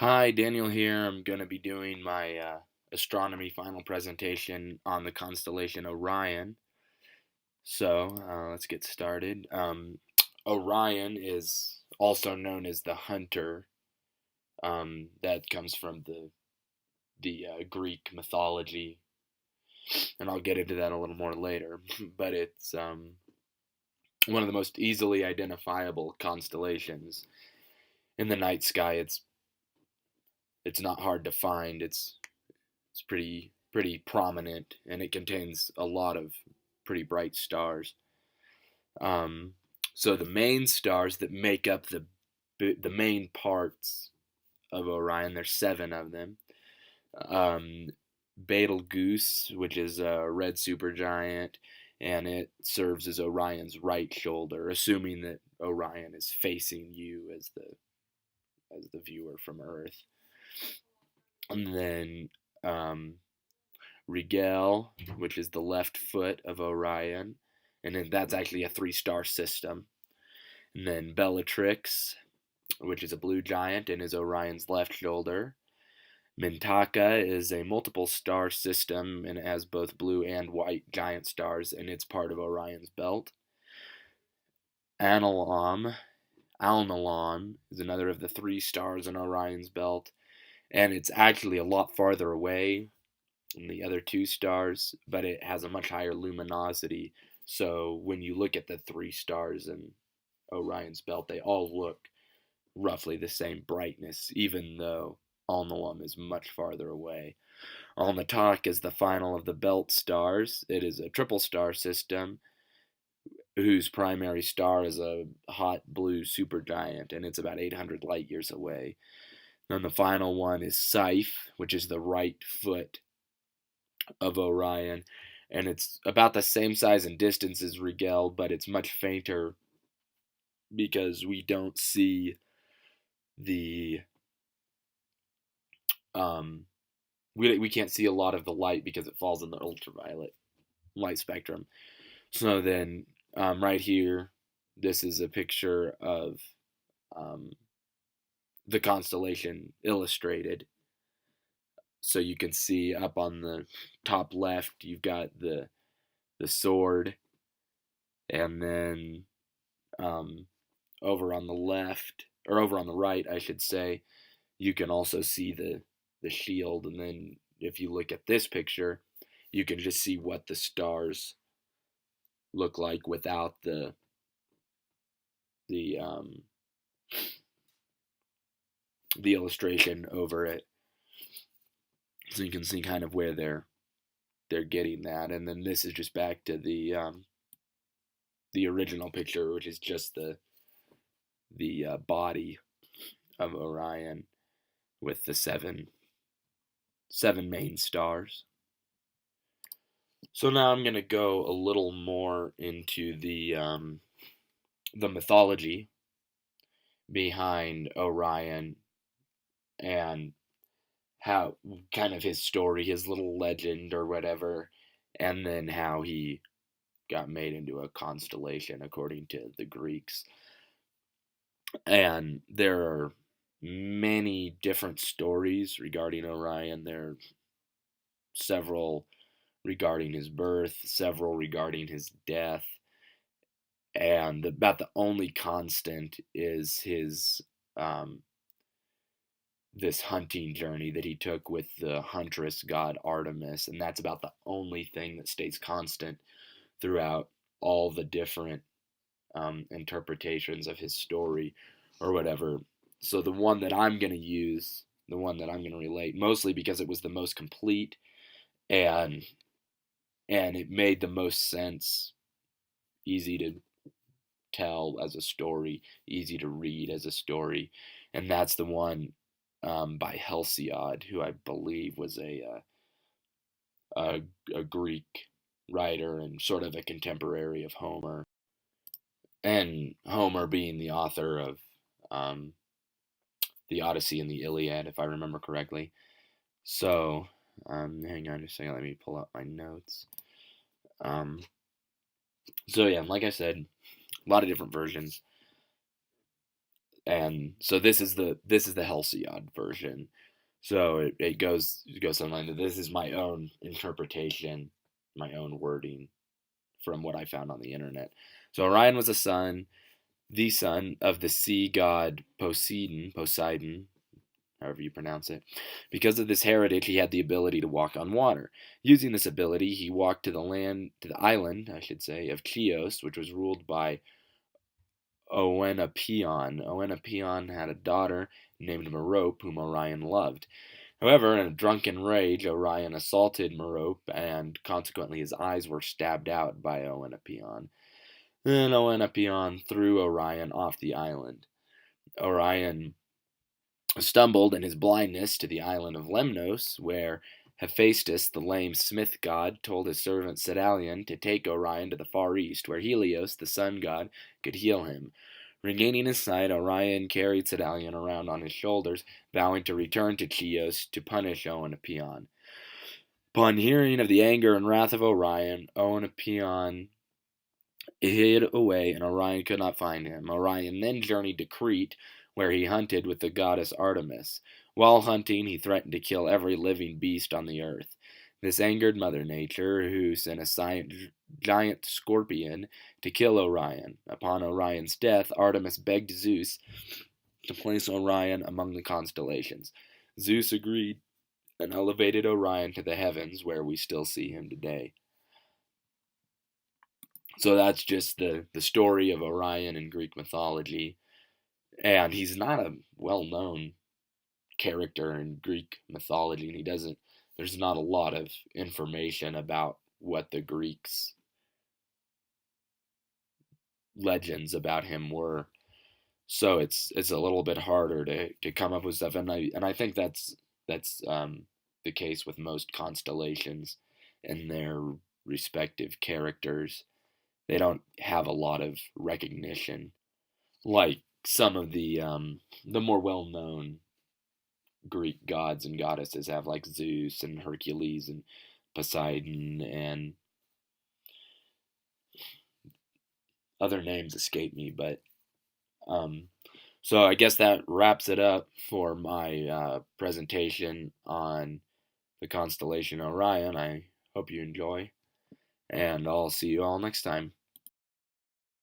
Hi, Daniel here. I'm going to be doing my astronomy final presentation on the constellation Orion. Let's get started. Orion is also known as the Hunter. That comes from the Greek mythology, and I'll get into that a little more later. But it's one of the most easily identifiable constellations in the night sky. It's not hard to find. It's pretty prominent, and it contains a lot of pretty bright stars. Um, so the main stars that make up the main parts of Orion, there's seven of them. Um, Betelgeuse, which is a red supergiant, and it serves as Orion's right shoulder, assuming that Orion is facing you as the viewer from Earth. And then um, Rigel, which is the left foot of Orion, and then that's actually a three-star system. And then Bellatrix, which is a blue giant and is Orion's left shoulder. Mintaka is a multiple star system and it has both blue and white giant stars, and it's part of Orion's belt. Alnilam is another of the three stars in Orion's belt, and it's actually a lot farther away than the other two stars, but it has a much higher luminosity. So when you look at the three stars in Orion's belt, they all look roughly the same brightness, even though Alnilam is much farther away. Alnitak is the final of the belt stars. It is a triple star system whose primary star is a hot blue supergiant, and it's about 800 light years away. Then the final one is Scythe, which is the right foot of Orion, and it's about the same size and distance as Rigel, but it's much fainter because we don't see the um we can't see a lot of the light because it falls in the ultraviolet light spectrum. So then right here, this is a picture of um, the constellation illustrated. So you can see up on the top left, you've got the sword, and then um, over on the left, or over on the right, I should say, you can also see the shield. And then if you look at this picture, you can just see what the stars look like without the the illustration over it. So you can see kind of where they're getting that. And then this is just back to the original picture, which is just the body of Orion with the seven main stars. So now I'm gonna go a little more into the mythology behind Orion and how kind of his story, his little legend or whatever, and then how he got made into a constellation according to the Greeks. And there are many different stories regarding Orion. There are several regarding his birth, several regarding his death, and about the only constant is his this hunting journey that he took with the huntress god Artemis, and that's about the only thing that stays constant throughout all the different interpretations of his story or whatever. So the one that I'm going to use, the one that I'm going to relate, mostly because it was the most complete and it made the most sense, easy to tell as a story, easy to read as a story, and that's the one by Hesiod, who I believe was a a Greek writer and sort of a contemporary of Homer, and Homer being the author of um, the Odyssey and the Iliad, if I remember correctly. So, hang on just a second, let me pull up my notes. Um, so yeah, like I said, a lot of different versions. And so this is the Hesiod version. So it goes something like this is my own interpretation, my own wording from what I found on the internet. So Orion was the son of the sea god Poseidon, however you pronounce it. Because of this heritage, he had the ability to walk on water. Using this ability, he walked to the island, I should say, of Chios, which was ruled by Oenopion. Oenopion had a daughter named Merope, whom Orion loved. However, in a drunken rage, Orion assaulted Merope, and consequently his eyes were stabbed out by Oenopion. Then Oenopion threw Orion off the island. Orion stumbled in his blindness to the island of Lemnos, where Hephaestus, the lame smith god, told his servant Sedalion to take Orion to the far east, where Helios, the sun god, could heal him. Regaining his sight, Orion carried Sedalion around on his shoulders, vowing to return to Chios to punish Oenopion. Upon hearing of the anger and wrath of Orion, Oenopion hid away, and Orion could not find him. Orion then journeyed to Crete, where he hunted with the goddess Artemis. While hunting, he threatened to kill every living beast on the earth. This angered Mother Nature, who sent a giant scorpion to kill Orion. Upon Orion's death, Artemis begged Zeus to place Orion among the constellations. Zeus agreed and elevated Orion to the heavens, where we still see him today. So that's just the story of Orion in Greek mythology. And he's not a well known character in Greek mythology, and there's not a lot of information about what the Greeks' legends about him were. So it's a little bit harder to come up with stuff, and I think that's the case with most constellations and their respective characters. They don't have a lot of recognition like some of the more well known Greek gods and goddesses have, like Zeus and Hercules and Poseidon, and other names escape me, but um, so I guess that wraps it up for my presentation on the constellation Orion. I hope you enjoy, and I'll see you all next time.